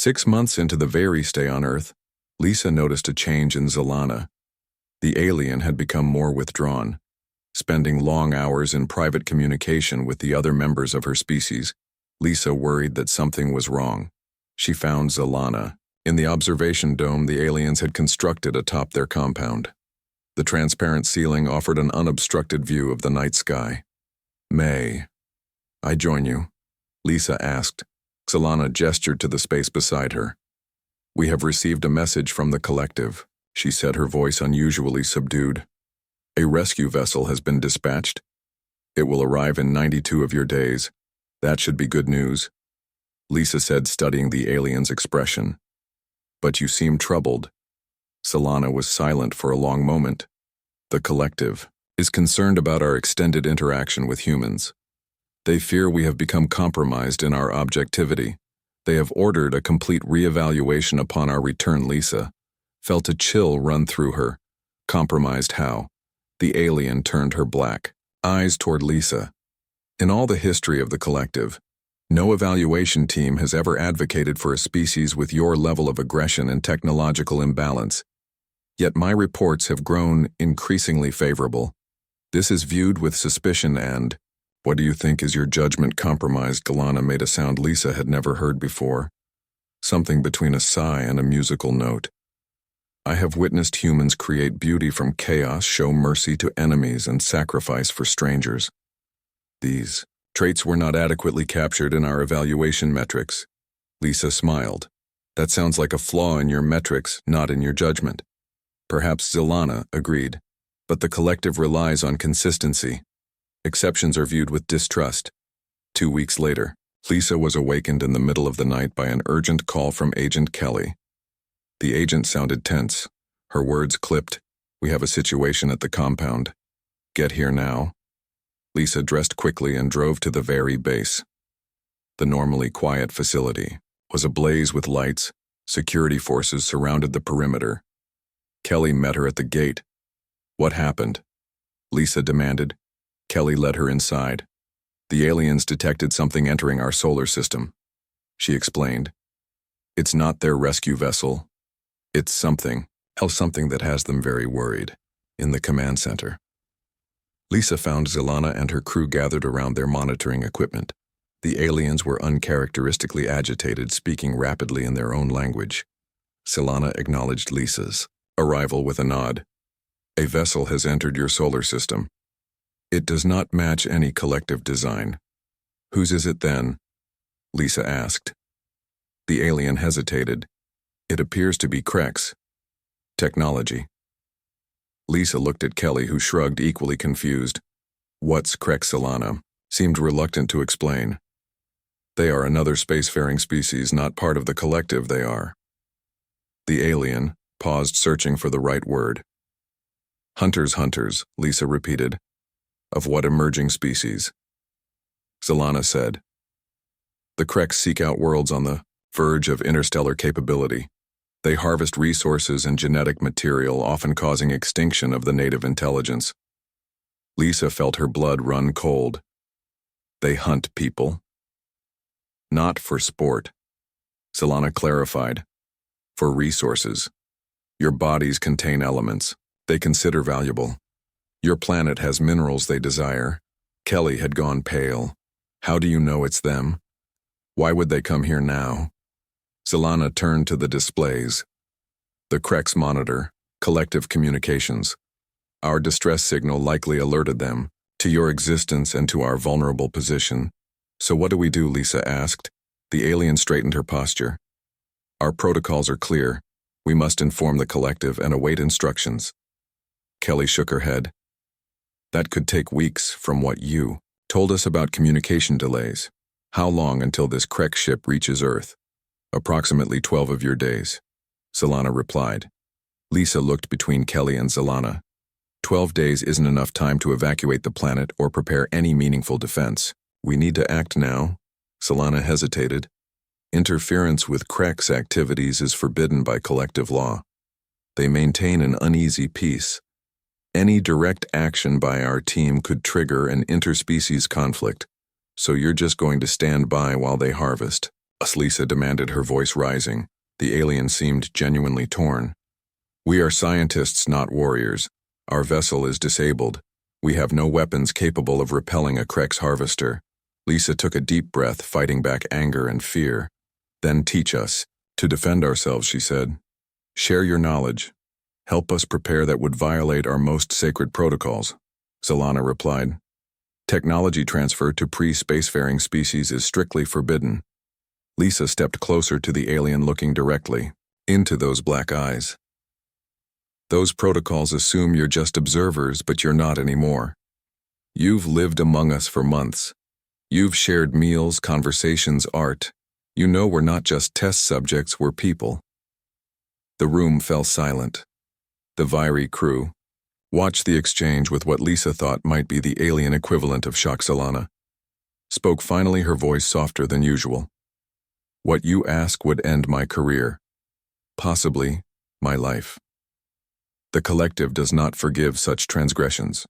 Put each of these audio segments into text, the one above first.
6 months into the very stay on Earth, Lisa noticed a change in Zalana. The alien had become more withdrawn, spending long hours in private communication with the other members of her species. Lisa worried that something was wrong. She found Zalana in the observation dome the aliens had constructed atop their compound. The transparent ceiling offered an unobstructed view of the night sky. "May I join you?" Lisa asked. Zalana gestured to the space beside her. "We have received a message from the collective," she said, her voice unusually subdued. "A rescue vessel has been dispatched. It will arrive in 92 of your days. That should be good news," Lisa said, studying the alien's expression. "But you seem troubled." Zalana was silent for a long moment. "The collective is concerned about our extended interaction with humans. They fear we have become compromised in our objectivity. They have ordered a complete reevaluation upon our return." Lisa felt a chill run through her. Compromised how? The alien turned her black eyes toward Lisa. "In all the history of the collective, no evaluation team has ever advocated for a species with your level of aggression and technological imbalance. Yet my reports have grown increasingly favorable. This is viewed with suspicion and—" "What do you think is your judgment compromised?" Galana made a sound Lisa had never heard before, something between a sigh and a musical note. "I have witnessed humans create beauty from chaos, show mercy to enemies, and sacrifice for strangers. These traits were not adequately captured in our evaluation metrics." Lisa smiled. "That sounds like a flaw in your metrics, not in your judgment." "Perhaps," Zalana agreed, "but the collective relies on consistency. Exceptions are viewed with distrust." 2 weeks later, Lisa was awakened in the middle of the night by an urgent call from Agent Kelly. The agent sounded tense. Her words clipped. "We have a situation at the compound. Get here now." Lisa dressed quickly and drove to the very base. The normally quiet facility was ablaze with lights. Security forces surrounded the perimeter. Kelly met her at the gate. "What happened?" Lisa demanded. Kelly led her inside. "The aliens detected something entering our solar system," she explained. "It's not their rescue vessel. It's something that has them very worried." In the command center, Lisa found Zalana and her crew gathered around their monitoring equipment. The aliens were uncharacteristically agitated, speaking rapidly in their own language. Zalana acknowledged Lisa's arrival with a nod. "A vessel has entered your solar system. It does not match any collective design." "Whose is it then?" Lisa asked. The alien hesitated. "It appears to be Krek's technology." Lisa looked at Kelly, who shrugged, equally confused. "What's Krek?" Zalana seemed reluctant to explain. "They are another spacefaring species, not part of the collective, they are." The alien paused, searching for the right word. Hunters, Lisa repeated. "Of what emerging species?" Zalana said. "The Kreks seek out worlds on the verge of interstellar capability. They harvest resources and genetic material, often causing extinction of the native intelligence." Lisa felt her blood run cold. "They hunt people?" "Not for sport," Zalana clarified. "For resources. Your bodies contain elements they consider valuable. Your planet has minerals they desire." Kelly had gone pale. "How do you know it's them? Why would they come here now?" Zalana turned to the displays. "The Krek's monitor, collective communications. Our distress signal likely alerted them to your existence and to our vulnerable position." "So what do we do?" Lisa asked. The alien straightened her posture. "Our protocols are clear. We must inform the collective and await instructions." Kelly shook her head. "That could take weeks from what you told us about communication delays. How long until this Krek ship reaches Earth?" "Approximately 12 of your days," Zalana replied. Lisa looked between Kelly and Zalana. 12 days isn't enough time to evacuate the planet or prepare any meaningful defense. "We need to act now." Zalana hesitated. "Interference with Krek's activities is forbidden by collective law. They maintain an uneasy peace. Any direct action by our team could trigger an interspecies conflict, so you're just going to stand by while they harvest Lisa demanded, her voice rising. The alien seemed genuinely torn. We are scientists, not warriors. Our vessel is disabled. We have no weapons capable of repelling a Krex harvester. Lisa took a deep breath, fighting back anger and fear. Then teach us to defend ourselves, she said. Share your knowledge. Help us prepare that would violate our most sacred protocols. Solana replied. Technology transfer to pre-spacefaring species is strictly forbidden. Lisa stepped closer to the alien, looking directly into those black eyes. Those protocols assume you're just observers, but you're not anymore. You've lived among us for months. You've shared meals, conversations, art. You know we're not just test subjects, we're people. The room fell silent. The Vyri crew watched the exchange with what Lisa thought might be the alien equivalent of shock. Solana spoke finally, her voice softer than usual. What you ask would end my career. Possibly, my life. The collective does not forgive such transgressions.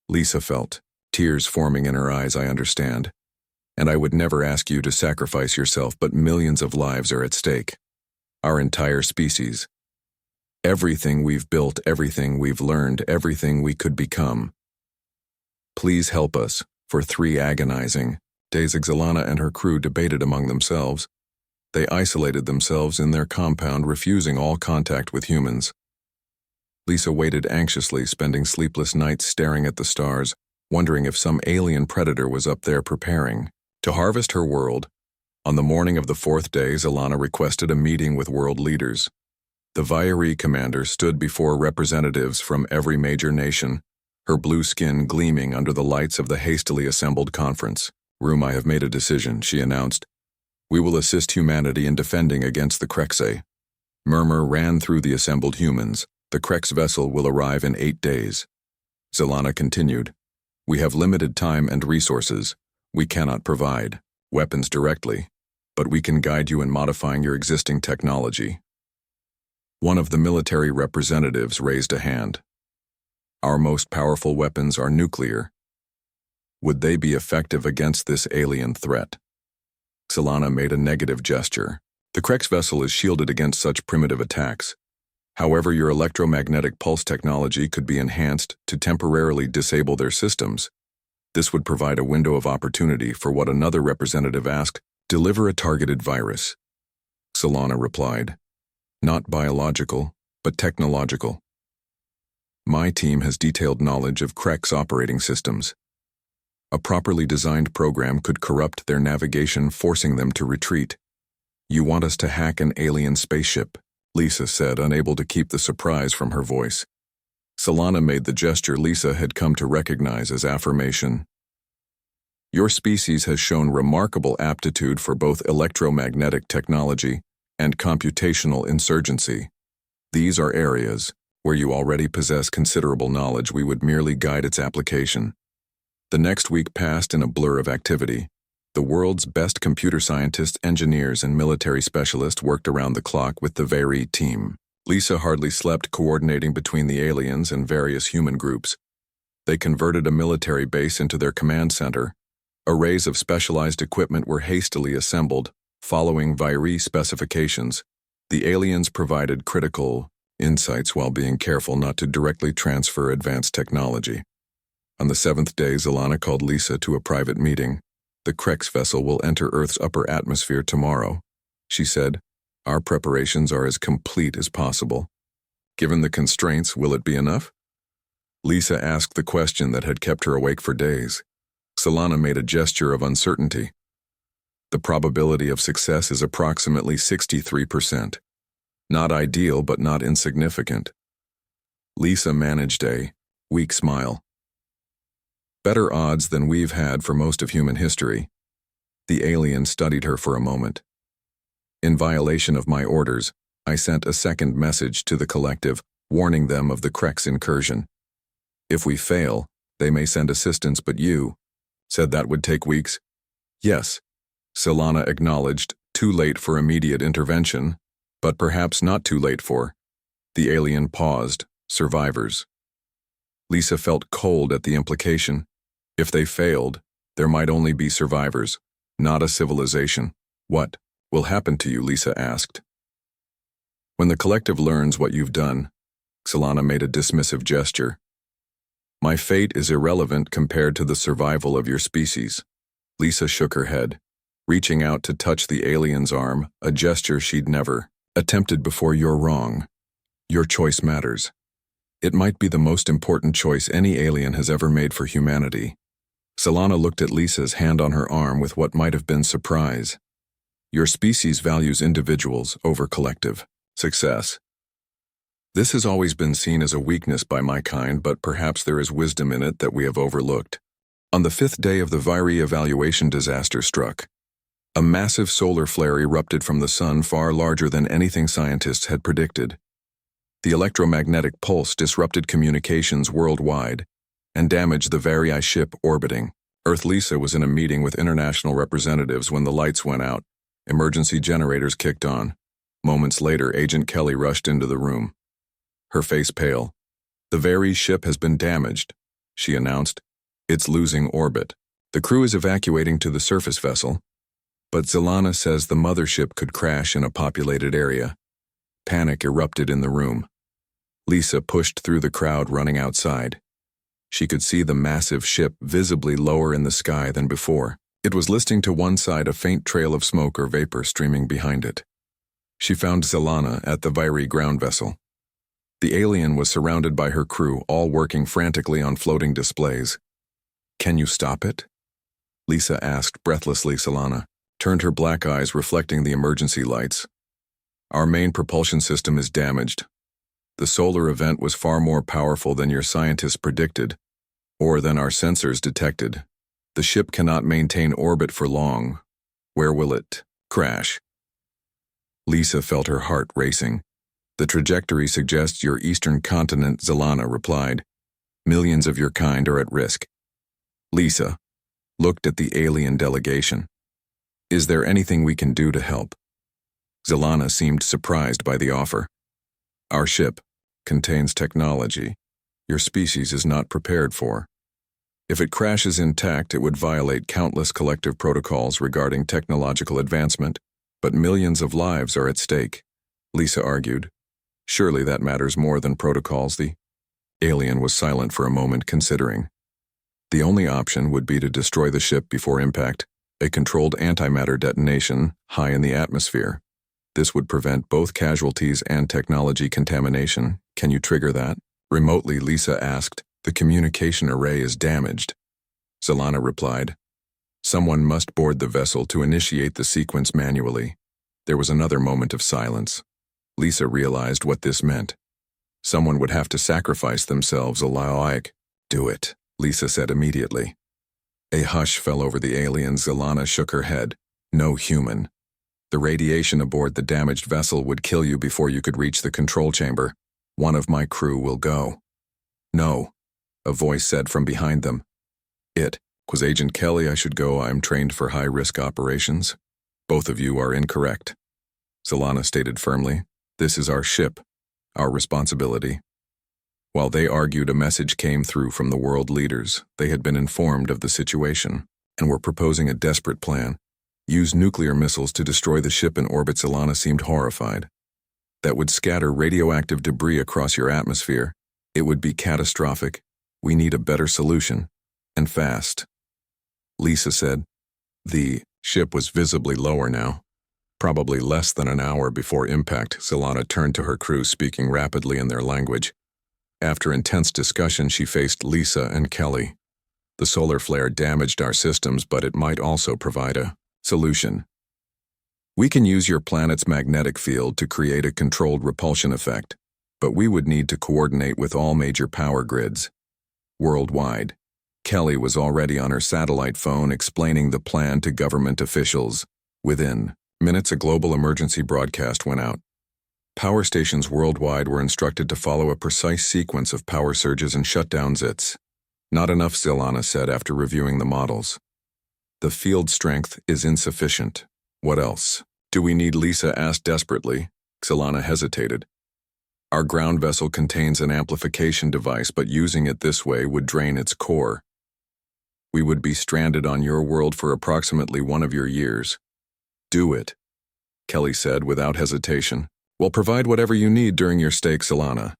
Lisa felt tears forming in her eyes. I understand. And I would never ask you to sacrifice yourself, but millions of lives are at stake. Our entire species. Everything we've built, everything we've learned, everything we could become. Please help us. For 3 agonizing days, Solana and her crew debated among themselves. They isolated themselves in their compound, refusing all contact with humans. Lisa waited anxiously, spending sleepless nights staring at the stars, wondering if some alien predator was up there preparing to harvest her world. On the morning of the 4th day, Solana requested a meeting with world leaders. The Vyri commander stood before representatives from every major nation, her blue skin gleaming under the lights of the hastily assembled conference room. I have made a decision, she announced. We will assist humanity in defending against the Krexe. Murmur ran through the assembled humans. The Krex vessel will arrive in 8 days. Solana continued. We have limited time and resources. We cannot provide weapons directly, but we can guide you in modifying your existing technology. One of the military representatives raised a hand. Our most powerful weapons are nuclear. Would they be effective against this alien threat? Solana made a negative gesture. The Krex vessel is shielded against such primitive attacks. However, your electromagnetic pulse technology could be enhanced to temporarily disable their systems. This would provide a window of opportunity for what another representative asked. Deliver a targeted virus. Solana replied. Not biological, but technological. My team has detailed knowledge of Krex operating systems. A properly designed program could corrupt their navigation, forcing them to retreat. You want us to hack an alien spaceship? Lisa said, unable to keep the surprise from her voice. Solana made the gesture Lisa had come to recognize as affirmation. Your species has shown remarkable aptitude for both electromagnetic technology and computational insurgency. These are areas where you already possess considerable knowledge. We would merely guide its application. The next week passed in a blur of activity. The world's best computer scientists, engineers, and military specialists worked around the clock with the Vyri team. Lisa hardly slept, coordinating between the aliens and various human groups. They converted a military base into their command center. Arrays of specialized equipment were hastily assembled, following Vyri specifications. The aliens provided critical insights while being careful not to directly transfer advanced technology. On the 7th day, Solana called Lisa to a private meeting. The Krex vessel will enter Earth's upper atmosphere tomorrow, she said. Our preparations are as complete as possible. Given the constraints, will it be enough? Lisa asked the question that had kept her awake for days. Solana made a gesture of uncertainty. The probability of success is approximately 63%. Not ideal, but not insignificant. Lisa managed a weak smile. Better odds than we've had for most of human history. The alien studied her for a moment. In violation of my orders, I sent a second message to the collective, warning them of the Krex incursion. If we fail, they may send assistance, but you said that would take weeks? Yes, Solana acknowledged, too late for immediate intervention, but perhaps not too late for. The alien paused. Survivors. Lisa felt cold at the implication. If they failed, there might only be survivors, not a civilization. What will happen to you?" Lisa asked. "When the collective learns what you've done," Solana made a dismissive gesture. "My fate is irrelevant compared to the survival of your species." Lisa shook her head, reaching out to touch the alien's arm, a gesture she'd never attempted before. "You're wrong. Your choice matters. It might be the most important choice any alien has ever made for humanity." Solana looked at Lisa's hand on her arm with what might have been surprise. "Your species values individuals over collective success. This has always been seen as a weakness by my kind, but perhaps there is wisdom in it that we have overlooked." On the 5th day of the Viri evaluation, disaster struck. A massive solar flare erupted from the sun, far larger than anything scientists had predicted. The electromagnetic pulse disrupted communications worldwide and damaged the Viri ship orbiting Earth. Lisa was in a meeting with international representatives when the lights went out. Emergency generators kicked on. Moments later, Agent Kelly rushed into the room, her face pale. "The Viri ship has been damaged," she announced. "It's losing orbit. The crew is evacuating to the surface vessel, but Zilana says the mothership could crash in a populated area." Panic erupted in the room. Lisa pushed through the crowd running outside. She could see the massive ship visibly lower in the sky than before. It was listing to one side, a faint trail of smoke or vapor streaming behind it. She found Zilana at the Viri ground vessel. The alien was surrounded by her crew, all working frantically on floating displays. "Can you stop it?" Lisa asked breathlessly. Zilana turned, her black eyes reflecting the emergency lights. "Our main propulsion system is damaged. The solar event was far more powerful than your scientists predicted, or than our sensors detected. The ship cannot maintain orbit for long. Where will it crash?" Lisa felt her heart racing. "The trajectory suggests your eastern continent," Zilana replied. "Millions of your kind are at risk." Lisa looked at the alien delegation. "Is there anything we can do to help?" Zilana seemed surprised by the offer. "Our ship contains technology your species is not prepared for. If it crashes intact, it would violate countless collective protocols regarding technological advancement, but millions of lives are at stake," Lisa argued. "Surely that matters more than protocols." The alien was silent for a moment, considering. "The only option would be to destroy the ship before impact, a controlled antimatter detonation high in the atmosphere. This would prevent both casualties and technology contamination. Can you trigger that?" Remotely, Lisa asked. "The communication array is damaged," Zilana replied. "Someone must board the vessel to initiate the sequence manually." There was another moment of silence. Lisa realized what this meant. Someone would have to sacrifice themselves. "Do it," Lisa said immediately. A hush fell over the alien. Zilana shook her head. "No human. The radiation aboard the damaged vessel would kill you before you could reach the control chamber. One of my crew will go." "No," a voice said from behind them. "It was Agent Kelly. I should go. I'm trained for high-risk operations." "Both of you are incorrect," Zilana stated firmly. "This is our ship, our responsibility." While they argued, a message came through from the world leaders. They had been informed of the situation and were proposing a desperate plan. Use nuclear missiles to destroy the ship in orbit. Zilana seemed horrified. "That would scatter radioactive debris across your atmosphere. It would be catastrophic. We need a better solution, and fast," Lisa said. The ship was visibly lower now, probably less than an hour before impact. Zilana turned to her crew, speaking rapidly in their language. After intense discussion, she faced Lisa and Kelly. "The solar flare damaged our systems, but it might also provide a solution. We can use your planet's magnetic field to create a controlled repulsion effect, but we would need to coordinate with all major power grids worldwide." Kelly was already on her satellite phone explaining the plan to government officials. Within minutes, a global emergency broadcast went out. Power stations worldwide were instructed to follow a precise sequence of power surges and shutdowns. "It's not enough," Zilana said after reviewing the models. "The field strength is insufficient. What else do we need?" Lisa asked desperately. Zilana hesitated. "Our ground vessel contains an amplification device, but using it this way would drain its core. We would be stranded on your world for approximately one of your years." "Do it," Kelly said without hesitation. We'll provide whatever you need during your stay, Solana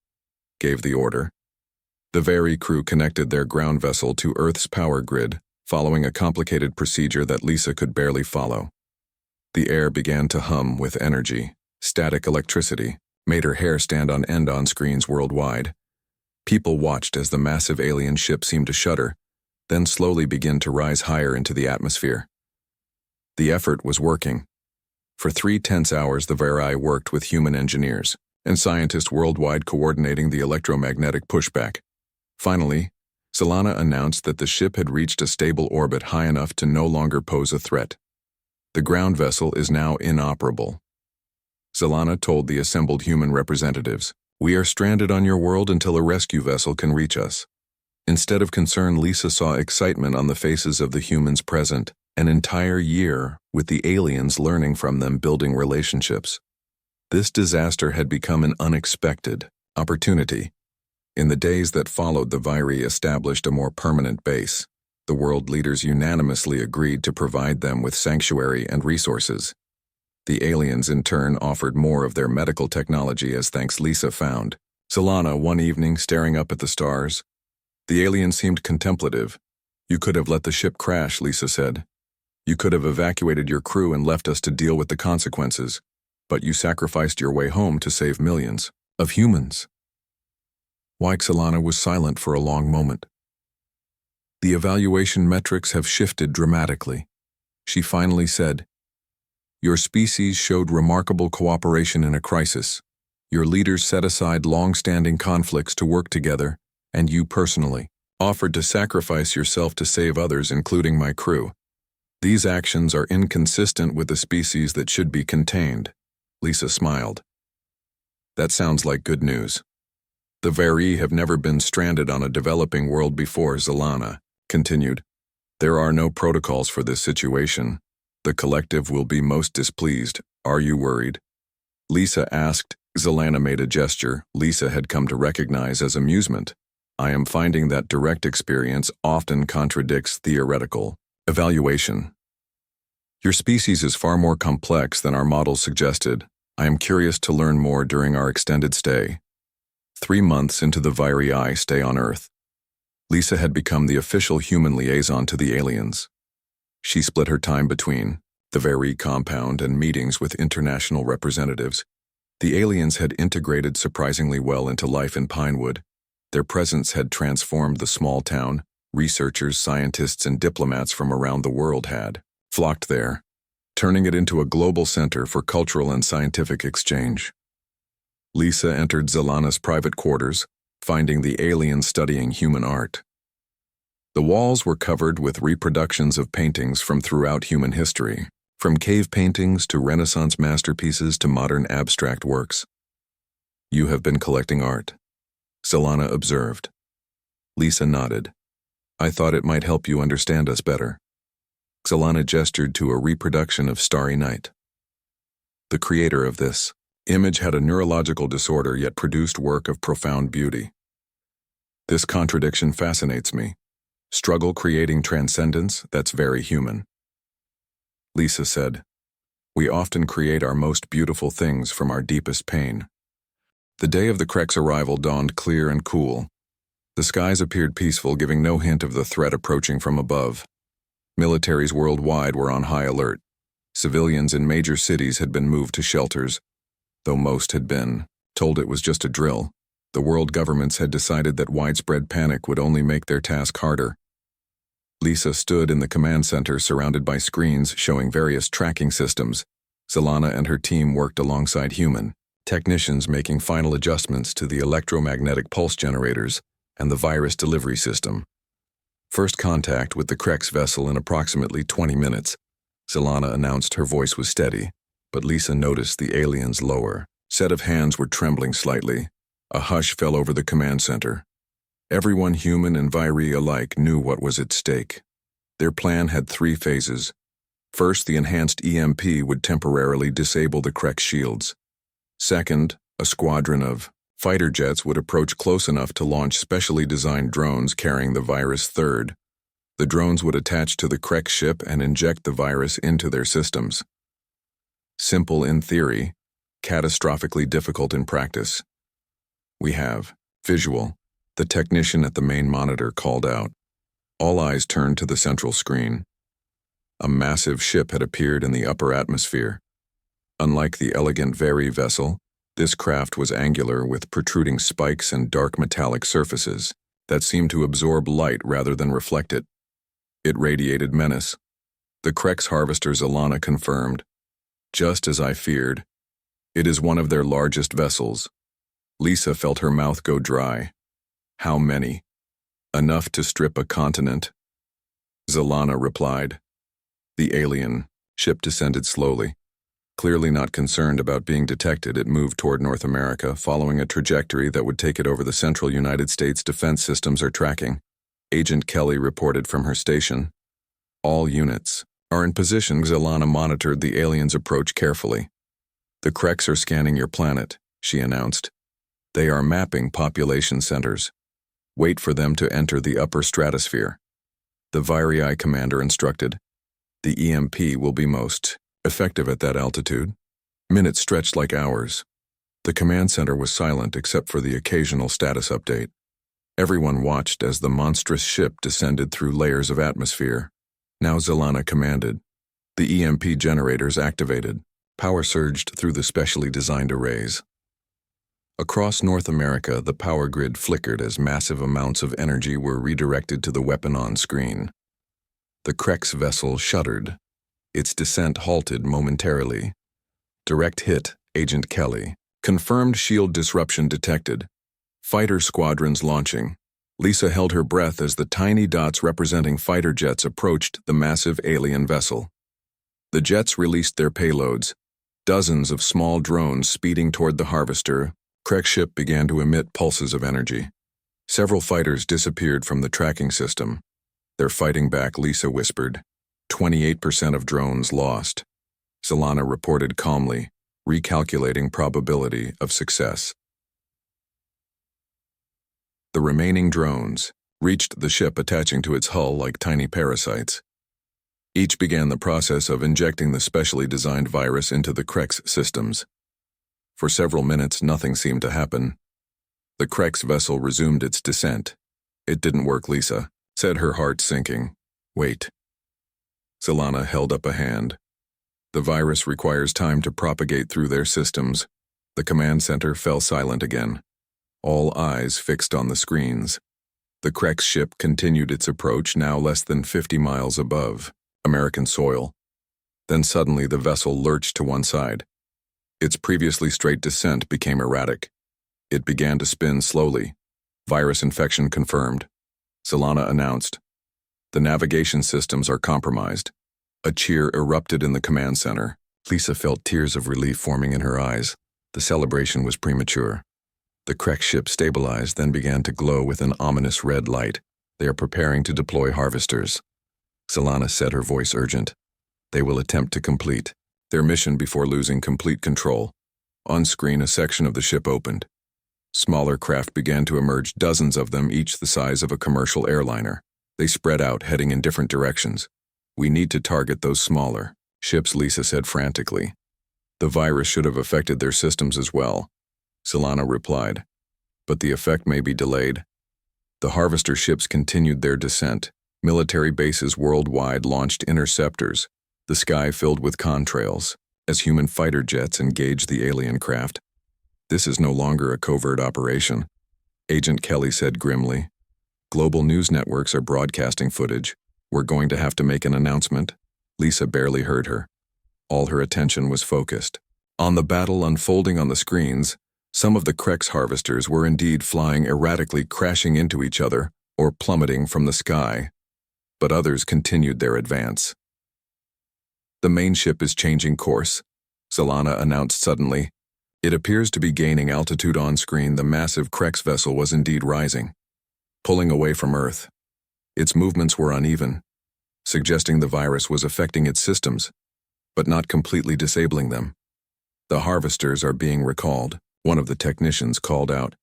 gave the order. The Very crew connected their ground vessel to Earth's power grid, following a complicated procedure that Lisa could barely follow. The air began to hum with energy. Static electricity made her hair stand on end on screens worldwide. People watched as the massive alien ship seemed to shudder, then slowly begin to rise higher into the atmosphere. The effort was working. For 3 tense hours, the Veri worked with human engineers and scientists worldwide coordinating the electromagnetic pushback. Finally, Solana announced that the ship had reached a stable orbit high enough to no longer pose a threat. The ground vessel is now inoperable. Solana told the assembled human representatives, "We are stranded on your world until a rescue vessel can reach us." Instead of concern, Lisa saw excitement on the faces of the humans present, an entire year with the aliens learning from them, building relationships. This disaster had become an unexpected opportunity. In the days that followed, the Viri established a more permanent base. The world leaders unanimously agreed to provide them with sanctuary and resources. The aliens in turn offered more of their medical technology as thanks. Lisa found Solana one evening staring up at the stars. The alien seemed contemplative. "You could have let the ship crash," Lisa said. "You could have evacuated your crew and left us to deal with the consequences. But you sacrificed your way home to save millions of humans." Solana was silent for a long moment. "The evaluation metrics have shifted dramatically," she finally said. "Your species showed remarkable cooperation in a crisis. Your leaders set aside long-standing conflicts to work together, and you personally offered to sacrifice yourself to save others, including my crew. These actions are inconsistent with a species that should be contained." Lisa smiled. "That sounds like good news. The Veri have never been stranded on a developing world before," Solana continued. "There are no protocols for this situation. The collective will be most displeased. Are you worried?" Lisa asked. Solana made a gesture Lisa had come to recognize as amusement. "I am finding that direct experience often contradicts theoretical evaluation. Your species is far more complex than our models suggested. I am curious to learn more during our extended stay." 3 months into the Viri stay on Earth, Lisa had become the official human liaison to the aliens. She split her time between the Viri compound and meetings with international representatives. The aliens had integrated surprisingly well into life in Pinewood. Their presence had transformed the small town. Researchers, scientists, and diplomats from around the world had flocked there, turning it into a global center for cultural and scientific exchange. Lisa entered Solana's private quarters, finding the aliens studying human art. The walls were covered with reproductions of paintings from throughout human history, from cave paintings to Renaissance masterpieces to modern abstract works. "You have been collecting art," Solana observed. Lisa nodded. "I thought it might help you understand us better." Solana gestured to a reproduction of Starry Night. "The creator of this image had a neurological disorder yet produced work of profound beauty. This contradiction fascinates me. Struggle creating transcendence, that's very human." Lisa said, "We often create our most beautiful things from our deepest pain." The day of the Krek's arrival dawned clear and cool. The skies appeared peaceful, giving no hint of the threat approaching from above. Militaries worldwide were on high alert. Civilians in major cities had been moved to shelters, though most had been told it was just a drill. The world governments had decided that widespread panic would only make their task harder. Lisa stood in the command center surrounded by screens showing various tracking systems. Solana and her team worked alongside human technicians making final adjustments to the electromagnetic pulse generators and the virus delivery system. First contact with the Krek's vessel in approximately 20 minutes. Solana announced. Her voice was steady, but Lisa noticed the alien's lower set of hands were trembling slightly. A hush fell over the command center. Everyone, human and Viri alike, knew what was at stake. Their plan had 3 phases. First, the enhanced EMP would temporarily disable the Krek's shields. Second, a squadron of fighter jets would approach close enough to launch specially designed drones carrying the virus. Third, the drones would attach to the Krek ship and inject the virus into their systems. Simple in theory, catastrophically difficult in practice. We have visual. The technician at the main monitor called out. All eyes turned to the central screen. A massive ship had appeared in the upper atmosphere. Unlike the elegant Very vessel, this craft was angular with protruding spikes and dark metallic surfaces that seemed to absorb light rather than reflect it. It radiated menace. The Krex harvesters Alana confirmed. Just as I feared. It is one of their largest vessels. Lisa felt her mouth go dry. How many? Enough to strip a continent. Zalana replied. The alien ship descended slowly. Clearly not concerned about being detected, it moved toward North America, following a trajectory that would take it over the central United States defense systems are tracking. Agent Kelly reported from her station. All units are in position. Zalana monitored the alien's approach carefully. The Krex are scanning your planet, she announced. They are mapping population centers. Wait for them to enter the upper stratosphere. The Virii commander instructed. The EMP will be most effective at that altitude. Minutes stretched like hours. The command center was silent except for the occasional status update. Everyone watched as the monstrous ship descended through layers of atmosphere. Now Zalana commanded. The EMP generators activated. Power surged through the specially designed arrays. Across North America, the power grid flickered as massive amounts of energy were redirected to the weapon on screen. The Krex vessel shuddered. Its descent halted momentarily. Direct hit, Agent Kelly. Confirmed shield disruption detected. Fighter squadrons launching. Lisa held her breath as the tiny dots representing fighter jets approached the massive alien vessel. The jets released their payloads. Dozens of small drones speeding toward the harvester. Krex ship began to emit pulses of energy. Several fighters disappeared from the tracking system. They're fighting back, Lisa whispered. 28% of drones lost. Zalana reported calmly, recalculating probability of success. The remaining drones reached the ship, attaching to its hull like tiny parasites. Each began the process of injecting the specially designed virus into the Krex systems. For several minutes, nothing seemed to happen. The Krex vessel resumed its descent. It didn't work, Lisa said, her heart sinking. Wait. Zalana held up a hand. The virus requires time to propagate through their systems. The command center fell silent again. All eyes fixed on the screens. The Krex ship continued its approach, now less than 50 miles above American soil. Then suddenly the vessel lurched to one side. Its previously straight descent became erratic. It began to spin slowly. Virus infection confirmed. Zalana announced. The navigation systems are compromised. A cheer erupted in the command center. Lisa felt tears of relief forming in her eyes. The celebration was premature. The Krex ship stabilized, then began to glow with an ominous red light. They are preparing to deploy harvesters. Zalana said, her voice urgent. They will attempt to complete their mission before losing complete control. On screen, a section of the ship opened. Smaller craft began to emerge, dozens of them, each the size of a commercial airliner. They spread out, heading in different directions. We need to target those smaller ships, Lisa said frantically. The virus should have affected their systems as well. Zalana replied. But the effect may be delayed. The harvester ships continued their descent. Military bases worldwide launched interceptors. The sky filled with contrails as human fighter jets engaged the alien craft. This is no longer a covert operation, Agent Kelly said grimly. Global news networks are broadcasting footage. We're going to have to make an announcement. Lisa barely heard her. All her attention was focused on the battle unfolding on the screens. Some of the Krex harvesters were indeed flying erratically, crashing into each other or plummeting from the sky. But others continued their advance. The main ship is changing course, Zalana announced suddenly. It appears to be gaining altitude on screen. The massive Krex vessel was indeed rising, pulling away from Earth. Its movements were uneven, suggesting the virus was affecting its systems, but not completely disabling them. The harvesters are being recalled, one of the technicians called out.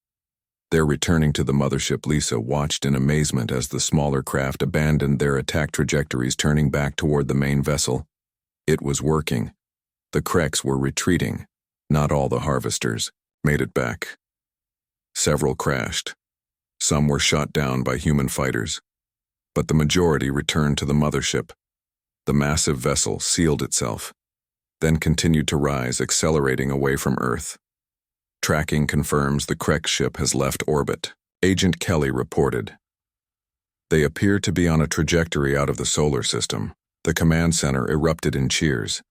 They're returning to the mothership. Lisa watched in amazement as the smaller craft abandoned their attack trajectories, turning back toward the main vessel. It was working. The Kreks were retreating. Not all the harvesters made it back. Several crashed. Some were shot down by human fighters. But the majority returned to the mothership. The massive vessel sealed itself, then continued to rise, accelerating away from Earth. Tracking confirms the Krek ship has left orbit, Agent Kelly reported. They appear to be on a trajectory out of the solar system. The command center erupted in cheers.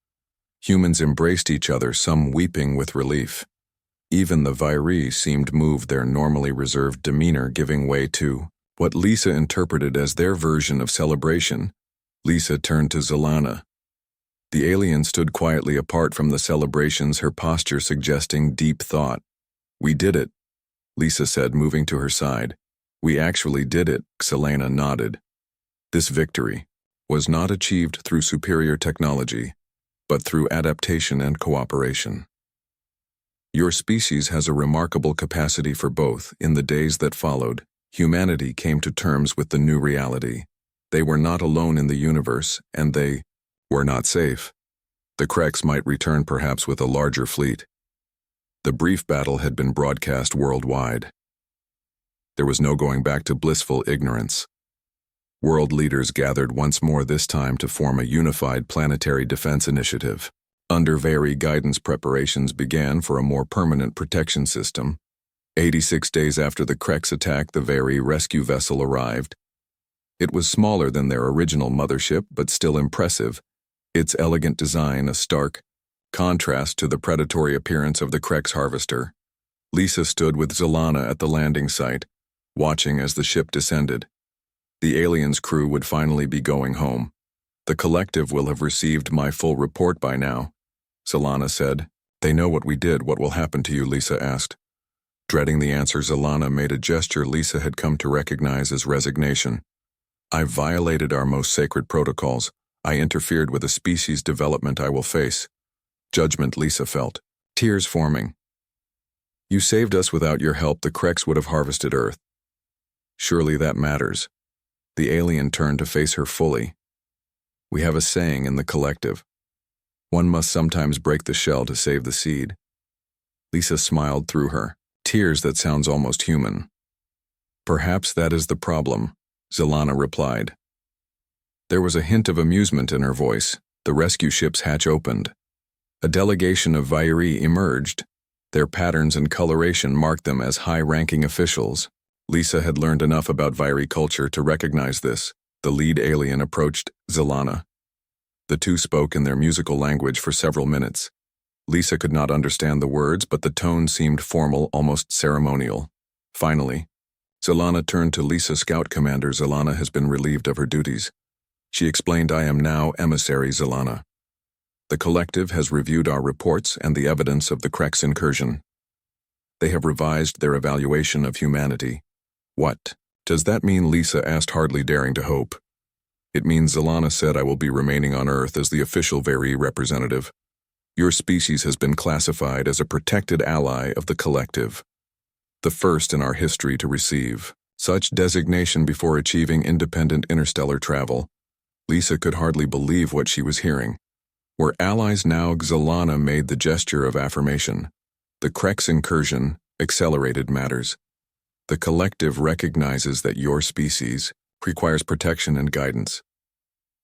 Humans embraced each other, some weeping with relief. Even the Vairi seemed moved, their normally reserved demeanor giving way to what Lisa interpreted as their version of celebration. Lisa turned to Zalana. The alien stood quietly apart from the celebrations, her posture suggesting deep thought. "We did it," Lisa said, moving to her side. "We actually did it," Zalana nodded. This victory was not achieved through superior technology, but through adaptation and cooperation. Your species has a remarkable capacity for both. In the days that followed, humanity came to terms with the new reality. They were not alone in the universe, and they were not safe. The Kreks might return, perhaps with a larger fleet. The brief battle had been broadcast worldwide. There was no going back to blissful ignorance. World leaders gathered once more, this time to form a unified planetary defense initiative. Under Vairi guidance, preparations began for a more permanent protection system. 86 days after the Kreks attack, the Vairi rescue vessel arrived. It was smaller than their original mothership, but still impressive. Its elegant design a stark contrast to the predatory appearance of the Kreks harvester. Lisa stood with Zalana at the landing site, watching as the ship descended. The aliens' crew would finally be going home. "The collective will have received my full report by now," Zalana said. "They know what we did. What will happen to you?" Lisa asked. Dreading the answer, Zalana made a gesture Lisa had come to recognize as resignation. "I violated our most sacred protocols. I interfered with a species development I will face." Judgment, Lisa felt, tears forming. "You saved us. Without your help, the Kreks would have harvested Earth. Surely that matters." The alien turned to face her fully. "We have a saying in the collective. One must sometimes break the shell to save the seed." Lisa smiled through her, tears that sounds almost human. "Perhaps that is the problem," Zalana replied. There was a hint of amusement in her voice. The rescue ship's hatch opened. A delegation of Vairi emerged. Their patterns and coloration marked them as high-ranking officials. Lisa had learned enough about Vairi culture to recognize this. The lead alien approached Zalana. The two spoke in their musical language for several minutes. Lisa could not understand the words, but the tone seemed formal, almost ceremonial. Finally, Zalana turned to Lisa. "Scout Commander Zalana has been relieved of her duties." She explained, "I am now Emissary Zalana. The collective has reviewed our reports and the evidence of the Kreks incursion. They have revised their evaluation of humanity." "What does that mean?" Lisa asked, hardly daring to hope. "It means," Zalana said, "I will be remaining on Earth as the official Vairi representative. Your species has been classified as a protected ally of the collective. The first in our history to receive such designation before achieving independent interstellar travel." Lisa could hardly believe what she was hearing. "We're allies now." Zalana made the gesture of affirmation. "The Kreks incursion accelerated matters. The collective recognizes that your species requires protection and guidance.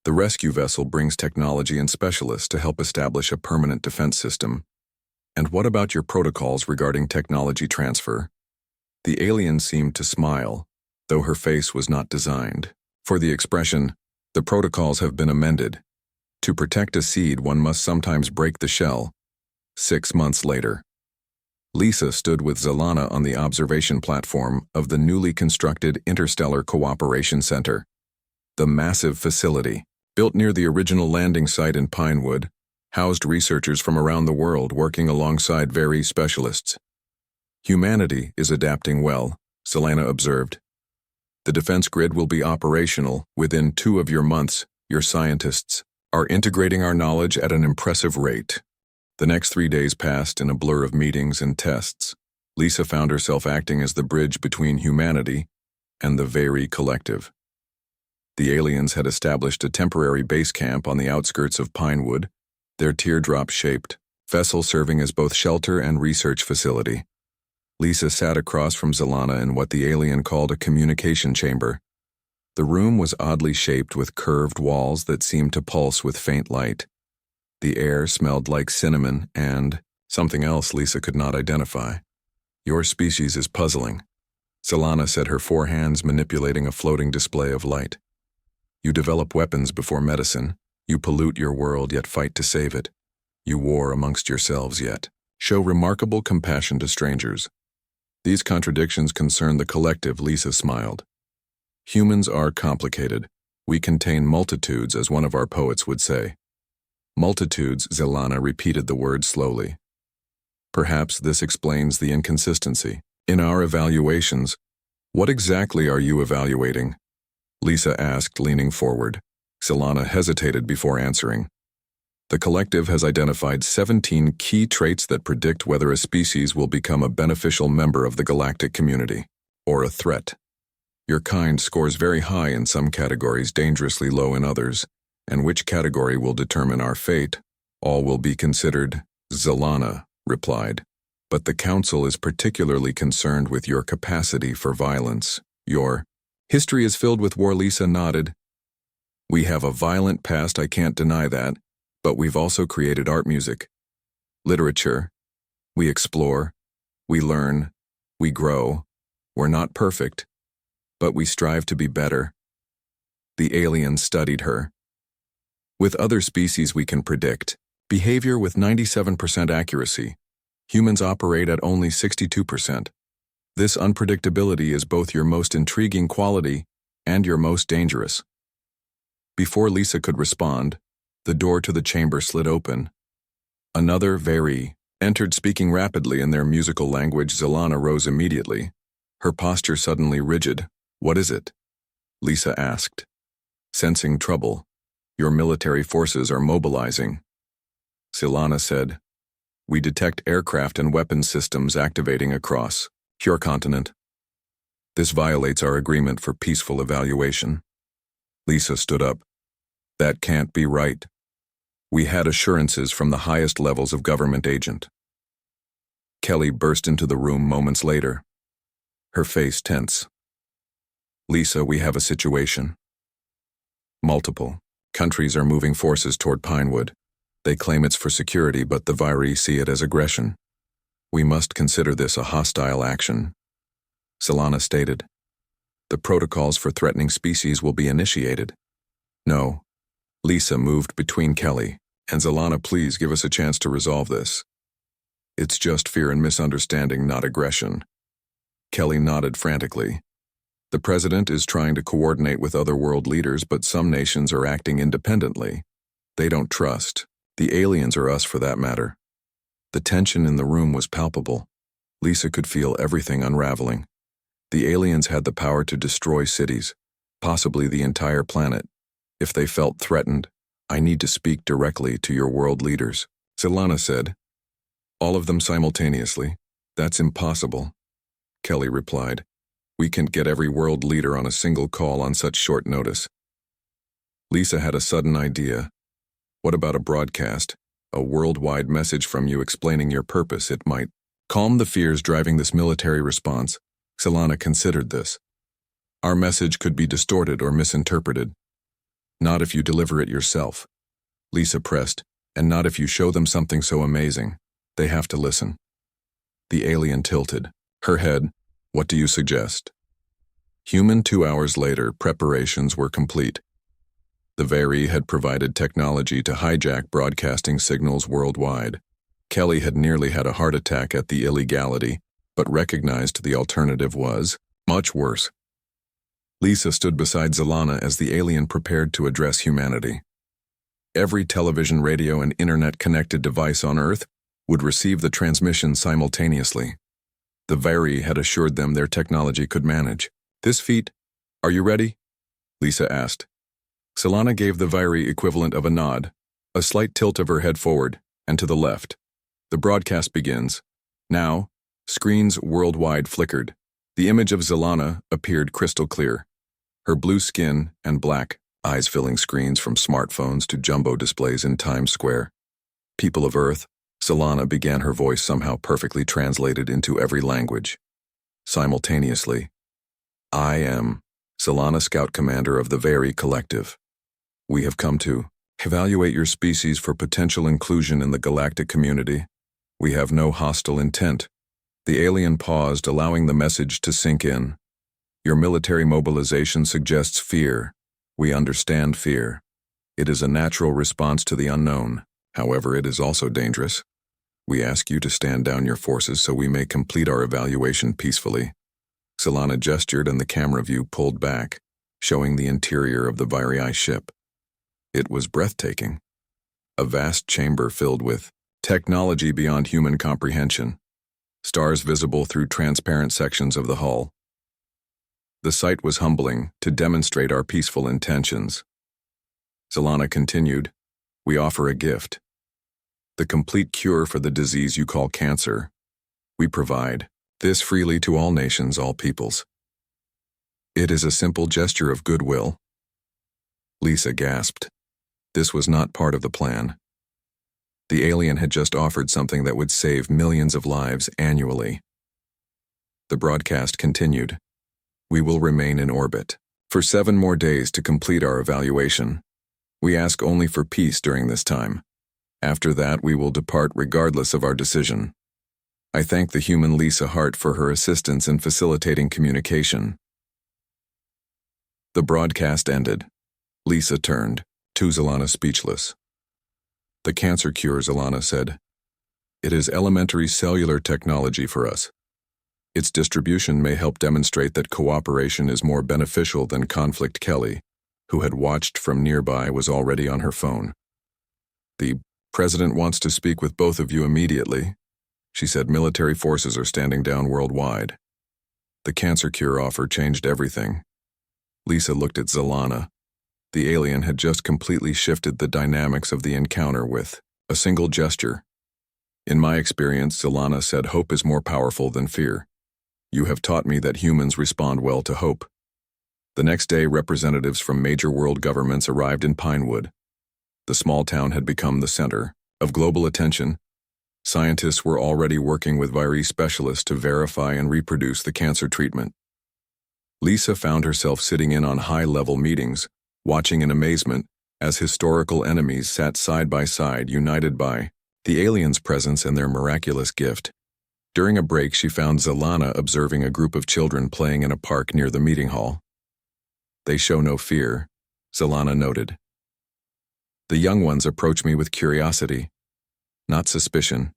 The rescue vessel brings technology and specialists to help establish a permanent defense system. And what about your protocols regarding technology transfer?" The alien seemed to smile, though her face was not designed for the expression. "The protocols have been amended. To protect a seed, one must sometimes break the shell." 6 months later, Lisa stood with Zalana on the observation platform of the newly constructed Interstellar Cooperation Center. The massive facility, built near the original landing site in Pinewood, housed researchers from around the world working alongside Vairi specialists. "Humanity is adapting well," Zalana observed. "The defense grid will be operational within 2 of your months. Your scientists are integrating our knowledge at an impressive rate." The next 3 days passed in a blur of meetings and tests. Lisa found herself acting as the bridge between humanity and the Vairi collective. The aliens had established a temporary base camp on the outskirts of Pinewood, their teardrop-shaped vessel serving as both shelter and research facility. Lisa sat across from Zalana in what the alien called a communication chamber. The room was oddly shaped with curved walls that seemed to pulse with faint light. The air smelled like cinnamon and something else Lisa could not identify. Your species is puzzling, Zalana said, her four hands manipulating a floating display of light. You develop weapons before medicine. You pollute your world yet fight to save it. You war amongst yourselves yet show remarkable compassion to strangers. These contradictions concern the collective, Lisa smiled. Humans are complicated. We contain multitudes, as one of our poets would say. Multitudes, Zalana repeated the word slowly. Perhaps this explains the inconsistency. In our evaluations, what exactly are you evaluating? Lisa asked, leaning forward. Zalana hesitated before answering. The collective has identified 17 key traits that predict whether a species will become a beneficial member of the galactic community, or a threat. Your kind scores very high in some categories, dangerously low in others, and which category will determine our fate, all will be considered, Zalana replied. But the Council is particularly concerned with your capacity for violence. Your history is filled with war, Lisa nodded. We have a violent past, I can't deny that. But we've also created art, music, literature. We explore, we learn, we grow. We're not perfect, but we strive to be better. The alien studied her. With other species we can predict behavior with 97% accuracy. Humans operate at only 62%. This unpredictability is both your most intriguing quality and your most dangerous. Before Lisa could respond, the door to the chamber slid open. Another Very entered, speaking rapidly in their musical language. Zalana rose immediately, her posture suddenly rigid. What is it? Lisa asked. Sensing trouble. Your military forces are mobilizing. Zalana said. We detect aircraft and weapons systems activating across your continent. This violates our agreement for peaceful evaluation. Lisa stood up. That can't be right. We had assurances from the highest levels of government agent. Kelly burst into the room moments later, her face tense. Lisa, we have a situation. Multiple countries are moving forces toward Pinewood. They claim it's for security, but the Viri see it as aggression. We must consider this a hostile action. Zalana stated. The protocols for threatening species will be initiated. No. Lisa moved between Kelly and Zalana. Please give us a chance to resolve this. It's just fear and misunderstanding, not aggression. Kelly nodded frantically. The president is trying to coordinate with other world leaders, but some nations are acting independently. They don't trust the aliens or us for that matter. The tension in the room was palpable. Lisa could feel everything unraveling. The aliens had the power to destroy cities, possibly the entire planet. If they felt threatened, I need to speak directly to your world leaders, Zalana said. All of them simultaneously? That's impossible, Kelly replied. We can't get every world leader on a single call on such short notice. Lisa had a sudden idea. What about a broadcast, a worldwide message from you explaining your purpose? It might calm the fears driving this military response. Zalana considered this. Our message could be distorted or misinterpreted. Not if you deliver it yourself, Lisa pressed, and not if you show them something so amazing. They have to listen. The alien tilted her head. What do you suggest? Human. 2 hours later, preparations were complete. The Viri had provided technology to hijack broadcasting signals worldwide. Kelly had nearly had a heart attack at the illegality, but recognized the alternative was much worse. Lisa stood beside Zalana as the alien prepared to address humanity. Every television, radio, and internet-connected device on Earth would receive the transmission simultaneously. The Viri had assured them their technology could manage this feat. Are you ready? Lisa asked. Zalana gave the Viri equivalent of a nod, a slight tilt of her head forward and to the left. The broadcast begins. Now, screens worldwide flickered. The image of Zalana appeared crystal clear. Her blue skin and black eyes filling screens from smartphones to jumbo displays in Times Square. People of Earth, Solana began, her voice somehow perfectly translated into every language. Simultaneously, I am Solana, Scout Commander of the Very Collective. We have come to evaluate your species for potential inclusion in the galactic community. We have no hostile intent. The alien paused, allowing the message to sink in. Your military mobilization suggests fear. We understand fear. It is a natural response to the unknown. However, it is also dangerous. We ask you to stand down your forces so we may complete our evaluation peacefully. Solana gestured and the camera view pulled back, showing the interior of the Virii ship. It was breathtaking. A vast chamber filled with technology beyond human comprehension. Stars visible through transparent sections of the hull. The sight was humbling to demonstrate our peaceful intentions. Solana continued, we offer a gift. The complete cure for the disease you call cancer. We provide this freely to all nations, all peoples. It is a simple gesture of goodwill. Lisa gasped. This was not part of the plan. The alien had just offered something that would save millions of lives annually. The broadcast continued. We will remain in orbit for 7 more days to complete our evaluation. We ask only for peace during this time. After that, we will depart regardless of our decision. I thank the human Lisa Hart for her assistance in facilitating communication. The broadcast ended. Lisa turned to Solana, speechless. The cancer cure, Solana said. It is elementary cellular technology for us. Its distribution may help demonstrate that cooperation is more beneficial than conflict. Kelly, who had watched from nearby, was already on her phone. The president wants to speak with both of you immediately. She said military forces are standing down worldwide. The cancer cure offer changed everything. Lisa looked at Solana. The alien had just completely shifted the dynamics of the encounter with a single gesture. In my experience, Solana said, hope is more powerful than fear. You have taught me that humans respond well to hope. The next day, representatives from major world governments arrived in Pinewood. The small town had become the center of global attention. Scientists were already working with Virii specialists to verify and reproduce the cancer treatment. Lisa found herself sitting in on high-level meetings, watching in amazement as historical enemies sat side by side, united by the aliens' presence and their miraculous gift. During a break, she found Solana observing a group of children playing in a park near the meeting hall. They show no fear, Solana noted. The young ones approach me with curiosity, not suspicion.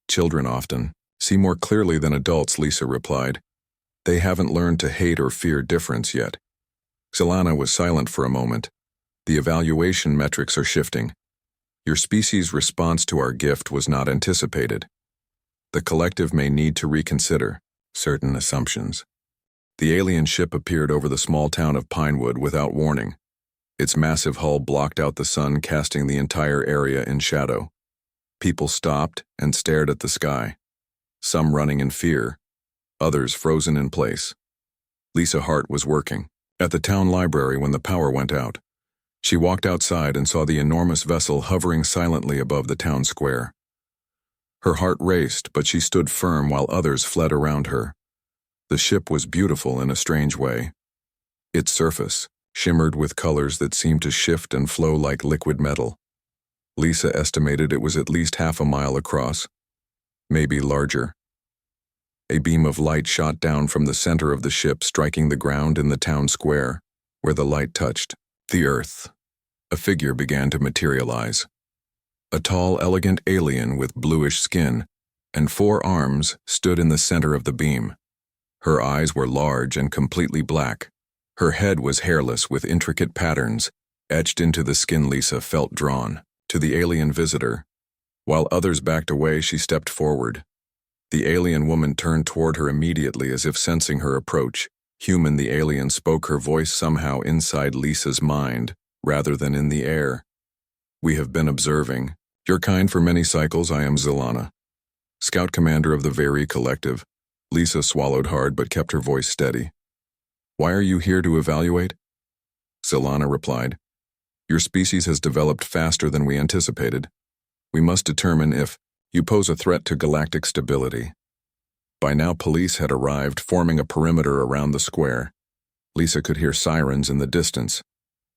Children often see more clearly than adults, Lisa replied. They haven't learned to hate or fear difference yet. Solana was silent for a moment. The evaluation metrics are shifting. Your species' response to our gift was not anticipated. The collective may need to reconsider certain assumptions. The alien ship appeared over the small town of Pinewood without warning. Its massive hull blocked out the sun, casting the entire area in shadow. People stopped and stared at the sky, some running in fear, others frozen in place. Lisa Hart was working at the town library when the power went out. She walked outside and saw the enormous vessel hovering silently above the town square. Her heart raced, but she stood firm while others fled around her. The ship was beautiful in a strange way. Its surface shimmered with colors that seemed to shift and flow like liquid metal. Lisa estimated it was at least half a mile across, maybe larger. A beam of light shot down from the center of the ship, striking the ground in the town square, where the light touched the earth. A figure began to materialize. A tall, elegant alien with bluish skin and 4 arms stood in the center of the beam. Her eyes were large and completely black. Her head was hairless with intricate patterns etched into the skin. Lisa felt drawn to the alien visitor. While others backed away, she stepped forward. The alien woman turned toward her immediately, as if sensing her approach. Human, the alien spoke, her voice somehow inside Lisa's mind, rather than in the air. We have been observing your kind for many cycles. I am Solana, Scout Commander of the Very Collective. Lisa swallowed hard but kept her voice steady. Why are you here to evaluate? Solana replied. Your species has developed faster than we anticipated. We must determine if you pose a threat to galactic stability. By now, police had arrived, forming a perimeter around the square. Lisa could hear sirens in the distance.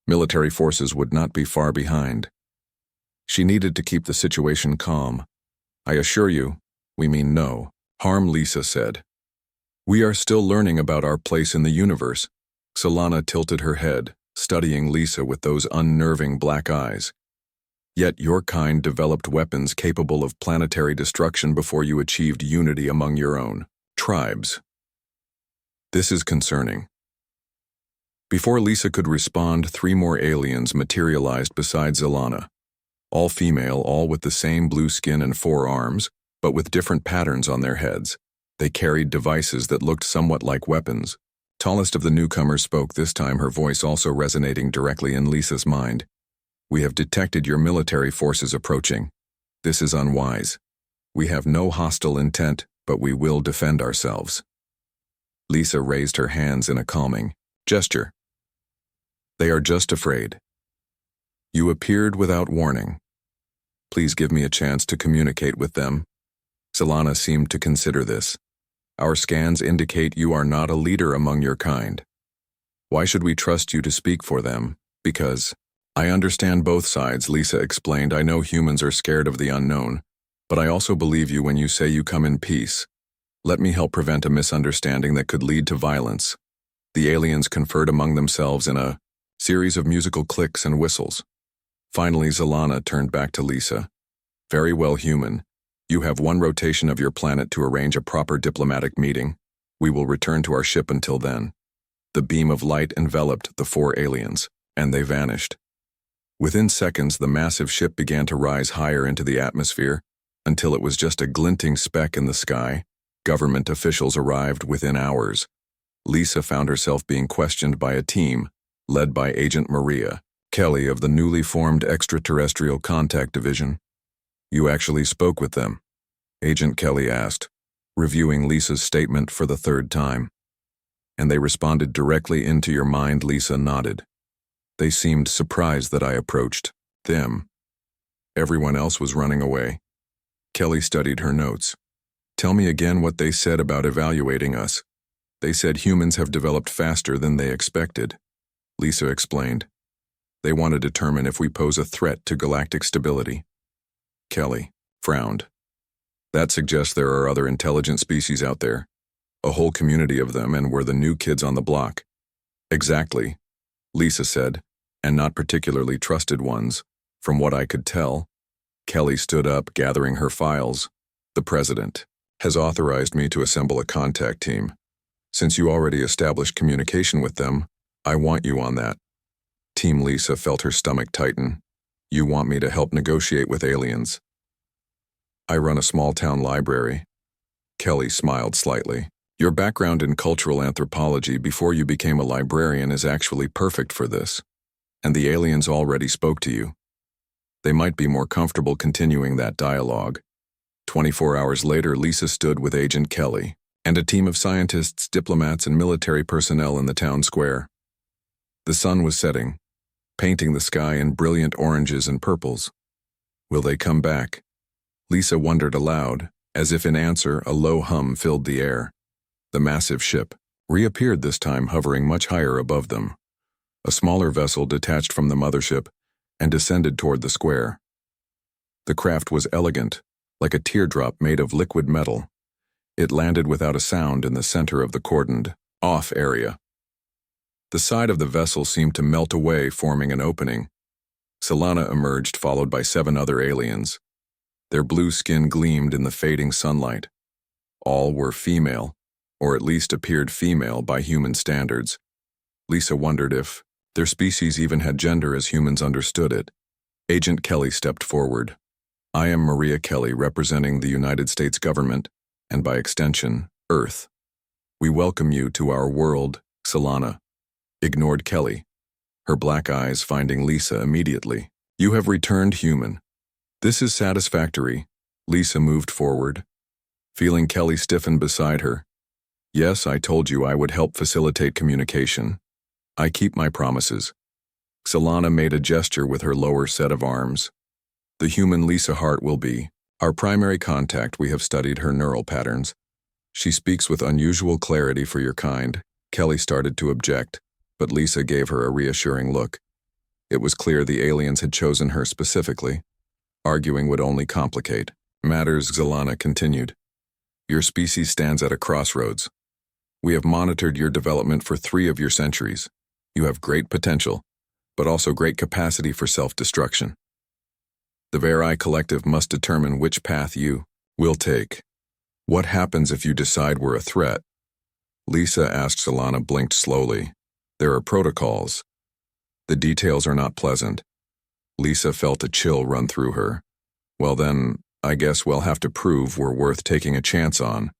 Military forces would not be far behind. She needed to keep the situation calm. I assure you, we mean no harm, Lisa said. We are still learning about our place in the universe. Solana tilted her head, studying Lisa with those unnerving black eyes. Yet your kind developed weapons capable of planetary destruction before you achieved unity among your own tribes. This is concerning. Before Lisa could respond, 3 more aliens materialized beside Zilana. All female, all with the same blue skin and 4 arms, but with different patterns on their heads. They carried devices that looked somewhat like weapons. Tallest of the newcomers spoke, this time her voice also resonating directly in Lisa's mind. We have detected your military forces approaching. This is unwise. We have no hostile intent, but we will defend ourselves. Lisa raised her hands in a calming gesture. They are just afraid. You appeared without warning. Please give me a chance to communicate with them. Solana seemed to consider this. Our scans indicate you are not a leader among your kind. Why should we trust you to speak for them? Because I understand both sides, Lisa explained. I know humans are scared of the unknown, but I also believe you when you say you come in peace. Let me help prevent a misunderstanding that could lead to violence. The aliens conferred among themselves in a series of musical clicks and whistles. Finally, Zilana turned back to Lisa. Very well, human. You have 1 rotation of your planet to arrange a proper diplomatic meeting. We will return to our ship until then. The beam of light enveloped the 4 aliens, and they vanished. Within seconds, the massive ship began to rise higher into the atmosphere, until it was just a glinting speck in the sky. Government officials arrived within hours. Lisa found herself being questioned by a team, led by Agent Maria Kelly of the newly formed Extraterrestrial Contact Division. You actually spoke with them? Agent Kelly asked, reviewing Lisa's statement for the 3rd time. And they responded directly into your mind, Lisa nodded. They seemed surprised that I approached them. Everyone else was running away. Kelly studied her notes. Tell me again what they said about evaluating us. They said humans have developed faster than they expected. Lisa explained. They want to determine if we pose a threat to galactic stability. Kelly frowned. That suggests there are other intelligent species out there. A whole community of them, and we're the new kids on the block. Exactly, Lisa said, and not particularly trusted ones, from what I could tell. Kelly stood up, gathering her files. The president has authorized me to assemble a contact team. Since you already established communication with them, I want you on that. Team Lisa felt her stomach tighten. You want me to help negotiate with aliens? I run a small-town library. Kelly smiled slightly. Your background in cultural anthropology before you became a librarian is actually perfect for this. And the aliens already spoke to you. They might be more comfortable continuing that dialogue. 24 hours later, Lisa stood with Agent Kelly and a team of scientists, diplomats, and military personnel in the town square. The sun was setting, painting the sky in brilliant oranges and purples. Will they come back? Lisa wondered aloud. As if in answer, a low hum filled the air. The massive ship reappeared, this time hovering much higher above them. A smaller vessel detached from the mothership and descended toward the square. The craft was elegant, like a teardrop made of liquid metal. It landed without a sound in the center of the cordoned off area. The side of the vessel seemed to melt away, forming an opening. Solana emerged, followed by 7 other aliens. Their blue skin gleamed in the fading sunlight. All were female, or at least appeared female by human standards. Lisa wondered if their species even had gender as humans understood it. Agent Kelly stepped forward. I am Maria Kelly, representing the United States government, and by extension, Earth. We welcome you to our world. Solana ignored Kelly, her black eyes finding Lisa immediately. You have returned human. This is satisfactory. Lisa moved forward, feeling Kelly stiffen beside her. Yes, I told you I would help facilitate communication. I keep my promises. Solana made a gesture with her lower set of arms. The human Lisa Hart will be our primary contact. We have studied her neural patterns. She speaks with unusual clarity for your kind. Kelly started to object, but Lisa gave her a reassuring look. It was clear the aliens had chosen her specifically. Arguing would only complicate matters. Zalana continued. Your species stands at a crossroads. We have monitored your development for 3 of your centuries. You have great potential, but also great capacity for self-destruction. The Veri Collective must determine which path you will take. What happens if you decide we're a threat? Lisa asked. Zalana blinked slowly. There are protocols. The details are not pleasant. Lisa felt a chill run through her. Well then, I guess we'll have to prove we're worth taking a chance on.